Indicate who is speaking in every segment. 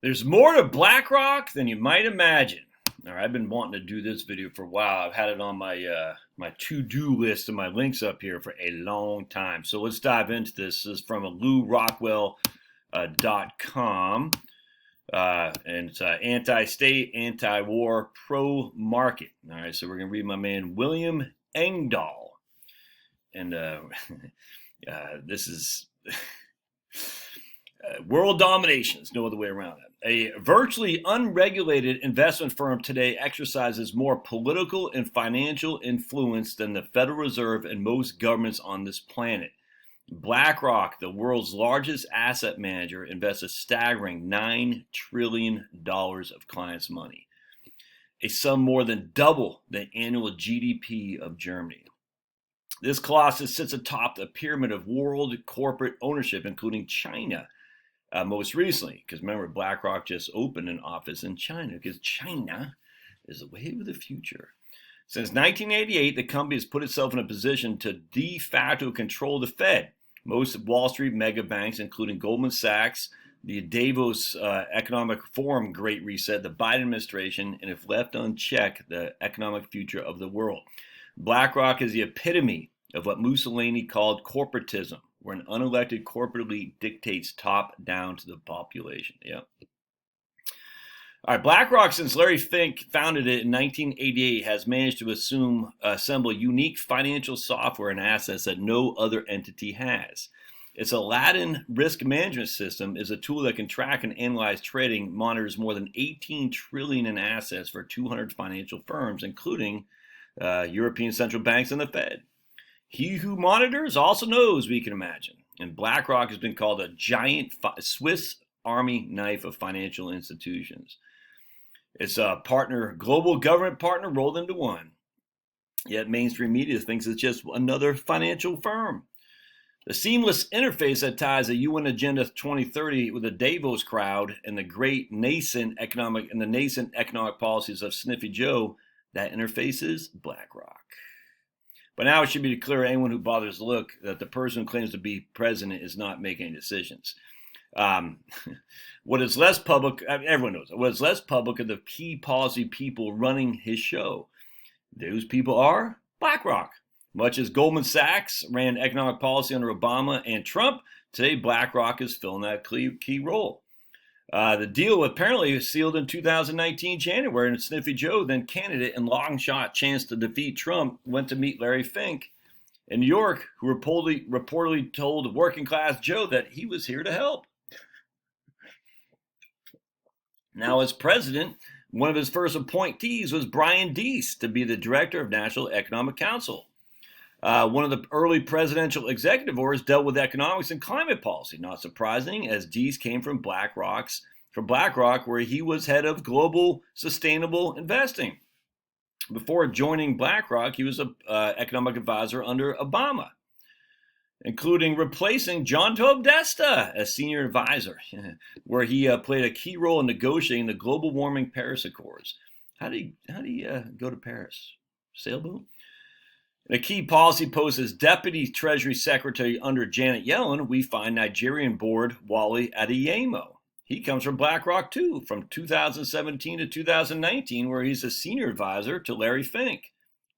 Speaker 1: There's more to BlackRock than you might imagine. All right, I've been wanting to do this video for a while. I've had it on my to-do list and my links up here for a long time. So let's dive into this. This is from LouRockwell.com. And it's anti-state, anti-war, pro-market. All right, so we're going to read my man William Engdahl. And this is world domination. There's no other way around it. A virtually unregulated investment firm today exercises more political and financial influence than the Federal Reserve and most governments on this planet. BlackRock, the world's largest asset manager, invests a staggering $9 trillion of clients' money, a sum more than double the annual GDP of Germany. This colossus sits atop the pyramid of world corporate ownership, including China. Most recently, because remember, BlackRock just opened an office in China, because China is the wave of the future. Since 1988, the company has put itself in a position to de facto control the Fed. Most Wall Street mega banks, including Goldman Sachs, the Davos Economic Forum Great Reset, the Biden administration, and if left unchecked, the economic future of the world. BlackRock is the epitome of what Mussolini called corporatism, where an unelected corporate elite dictates top down to the population. Yep. All right, BlackRock, since Larry Fink founded it in 1988, has managed to assemble unique financial software and assets that no other entity has. Its Aladdin risk management system is a tool that can track and analyze trading, monitors more than 18 trillion in assets for 200 financial firms, including European central banks and the Fed. He who monitors also knows, we can imagine. And BlackRock has been called a giant Swiss Army knife of financial institutions. It's a global government partner rolled into one. Yet mainstream media thinks it's just another financial firm. The seamless interface that ties the UN Agenda 2030 with the Davos crowd and the nascent economic policies of Sniffy Joe, that interface is BlackRock. But now it should be clear to anyone who bothers to look that the person who claims to be president is not making any decisions. What is less public, everyone knows, what is less public are the key policy people running his show. Those people are BlackRock. Much as Goldman Sachs ran economic policy under Obama and Trump, today BlackRock is filling that key role. The deal apparently was sealed in 2019 January, and Sniffy Joe, then candidate and long shot chance to defeat Trump, went to meet Larry Fink in New York, who reportedly told working class Joe that he was here to help. Now, as president, one of his first appointees was Brian Deese to be the director of National Economic Council. One of the early presidential executive orders dealt with economics and climate policy. Not surprising, as Deese came from BlackRock, where he was head of global sustainable investing. Before joining BlackRock, he was an economic advisor under Obama, including replacing John Podesta as senior advisor, where he played a key role in negotiating the global warming Paris Accords. How do you go to Paris? Sailboat? In a key policy post as Deputy Treasury Secretary under Janet Yellen, we find Nigerian board Wally Adeyemo. He comes from BlackRock too, from 2017 to 2019, where he's a senior advisor to Larry Fink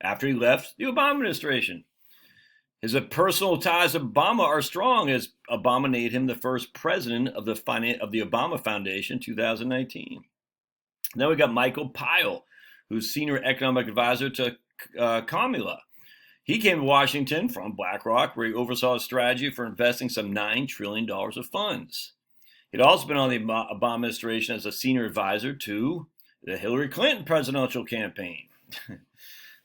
Speaker 1: after he left the Obama administration. His personal ties to Obama are strong, as Obama made him the first president of the Obama Foundation in 2019. Then we got Michael Pyle, who's senior economic advisor to Kamala. He came to Washington from BlackRock, where he oversaw a strategy for investing some $9 trillion of funds. He'd also been on the Obama administration as a senior advisor to the Hillary Clinton presidential campaign.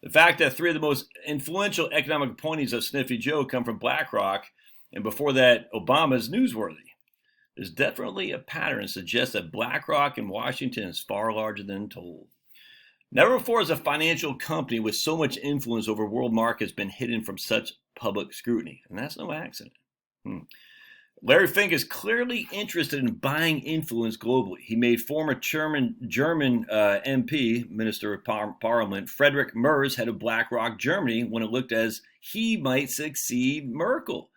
Speaker 1: The fact that three of the most influential economic appointees of Sniffy Joe come from BlackRock, and before that, Obama, is newsworthy. There's definitely a pattern that suggests that BlackRock in Washington is far larger than told. Never before has a financial company with so much influence over world markets been hidden from such public scrutiny, and that's no accident. Larry Fink is clearly interested in buying influence globally. He made former German MP, Minister of Parliament, Friedrich Merz, head of BlackRock Germany, when it looked as he might succeed Merkel.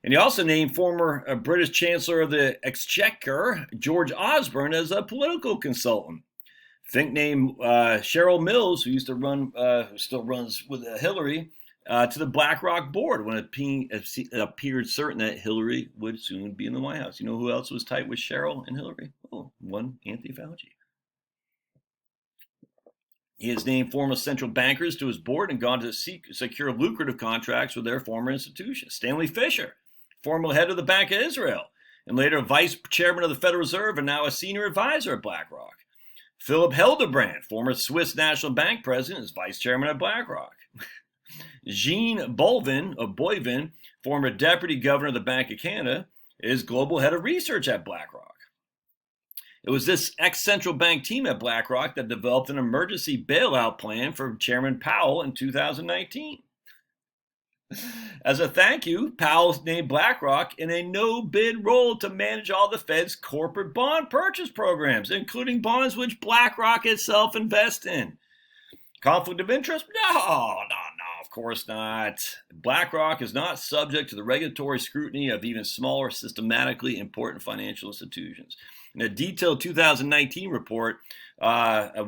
Speaker 1: And he also named former British Chancellor of the Exchequer, George Osborne, as a political consultant. Fink named Cheryl Mills, who used to run, who still runs with Hillary, to the BlackRock board when it appeared certain that Hillary would soon be in the White House. You know who else was tight with Cheryl and Hillary? Oh, one Anthony Fauci. He has named former central bankers to his board and gone to secure lucrative contracts with their former institutions. Stanley Fischer, former head of the Bank of Israel, and later vice chairman of the Federal Reserve and now a senior advisor at BlackRock. Philip Hildebrand, former Swiss National Bank president, is vice chairman at BlackRock. Jean Boivin, former deputy governor of the Bank of Canada, is global head of research at BlackRock. It was this ex-central bank team at BlackRock that developed an emergency bailout plan for Chairman Powell in 2019. As a thank you, Powell named BlackRock in a no-bid role to manage all the Fed's corporate bond purchase programs, including bonds which BlackRock itself invests in. Conflict of interest? No, of course not. BlackRock is not subject to the regulatory scrutiny of even smaller, systematically important financial institutions. In a detailed 2019 report, a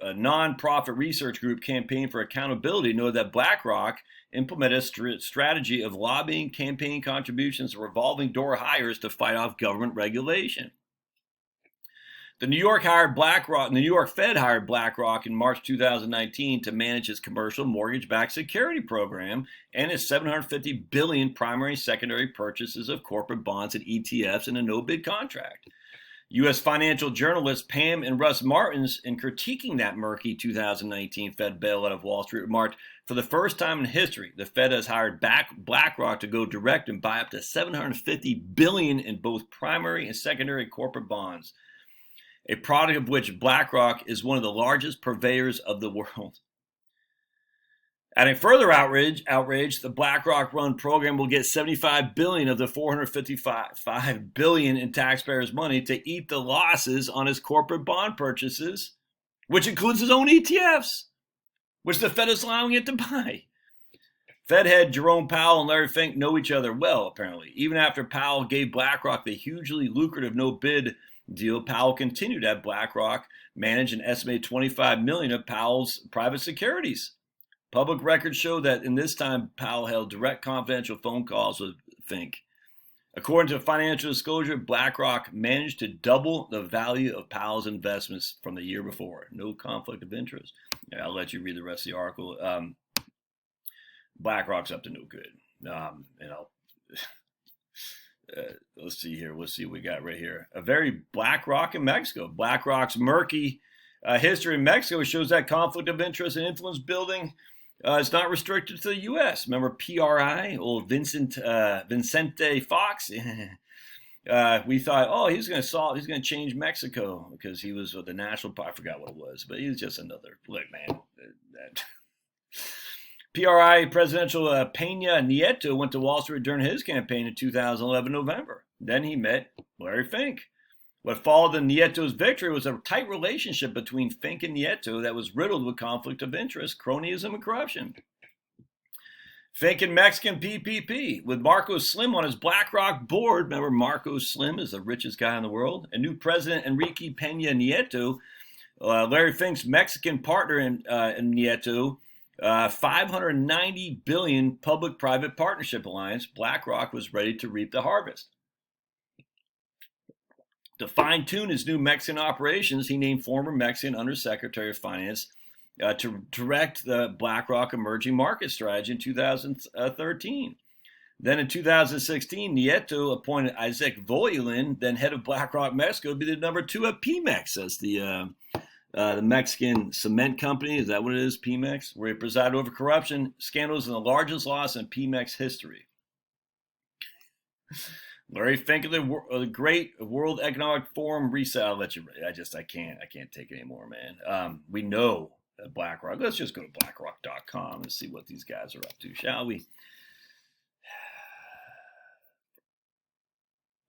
Speaker 1: non-profit research group, Campaign for Accountability, noted that BlackRock implemented a strategy of lobbying, campaign contributions, and revolving door hires to fight off government regulation. The New York Fed hired BlackRock in March 2019 to manage its commercial mortgage-backed security program and its $750 billion primary and secondary purchases of corporate bonds and ETFs in a no-bid contract. U.S. financial journalists Pam and Russ Martins, in critiquing that murky 2019 Fed bailout of Wall Street, remarked, for the first time in history, the Fed has hired BlackRock to go direct and buy up to $750 billion in both primary and secondary corporate bonds, a product of which BlackRock is one of the largest purveyors of the world. Adding further outrage, the BlackRock-run program will get $75 billion of the $455 billion in taxpayers' money to eat the losses on its corporate bond purchases, which includes its own ETFs, which the Fed is allowing it to buy. Fed head Jerome Powell and Larry Fink know each other well, apparently. Even after Powell gave BlackRock the hugely lucrative no-bid deal, Powell continued to have BlackRock manage an estimated $25 million of Powell's private securities. Public records show that in this time, Powell held direct confidential phone calls with Fink. According to financial disclosure, BlackRock managed to double the value of Powell's investments from the year before. No conflict of interest. Yeah, I'll let you read the rest of the article. BlackRock's up to no good. Let's see here. Let's see what we got right here. A very BlackRock in Mexico. BlackRock's murky history in Mexico shows that conflict of interest and influence building is not restricted to the U.S. Remember PRI, old Vicente Fox? We thought, he's going to change Mexico because he was with the National Party. I forgot what it was, but he was just another, look, man. PRI presidential Peña Nieto went to Wall Street during his campaign in 2011 November. Then he met Larry Fink. What followed the Nieto's victory was a tight relationship between Fink and Nieto that was riddled with conflict of interest, cronyism, and corruption. Fink and Mexican PPP, with Marco Slim on his BlackRock board. Remember, Marco Slim is the richest guy in the world. And new president Enrique Peña Nieto, Larry Fink's Mexican partner in Nieto, $590 billion public-private partnership alliance. BlackRock was ready to reap the harvest. To fine-tune his new Mexican operations, he named former Mexican Undersecretary of Finance to direct the BlackRock emerging market strategy in 2013. Then in 2016, Nieto appointed Isaac Voyulin, then head of BlackRock Mexico, to be the number 2 at Pemex, as the Mexican cement company. Is that what it is, Pemex? Where he presided over corruption scandals and the largest loss in Pemex history. Larry Fink of the Great World Economic Forum reset. I'll let you. I can't take it anymore, man. We know that BlackRock. Let's just go to BlackRock.com and see what these guys are up to, shall we?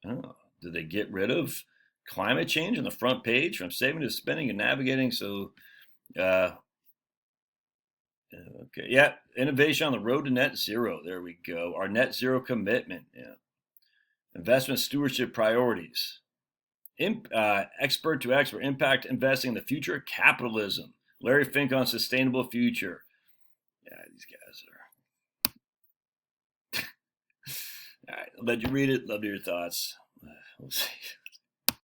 Speaker 1: Oh, did they get rid of climate change on the front page from saving to spending and navigating? So, Okay, yeah, innovation on the road to net zero. There we go. Our net zero commitment. Yeah, investment stewardship priorities. Expert to expert impact investing in the future of capitalism. Larry Fink on sustainable future. Yeah, these guys are. All right, I'll let you read it. Love your thoughts. We'll see.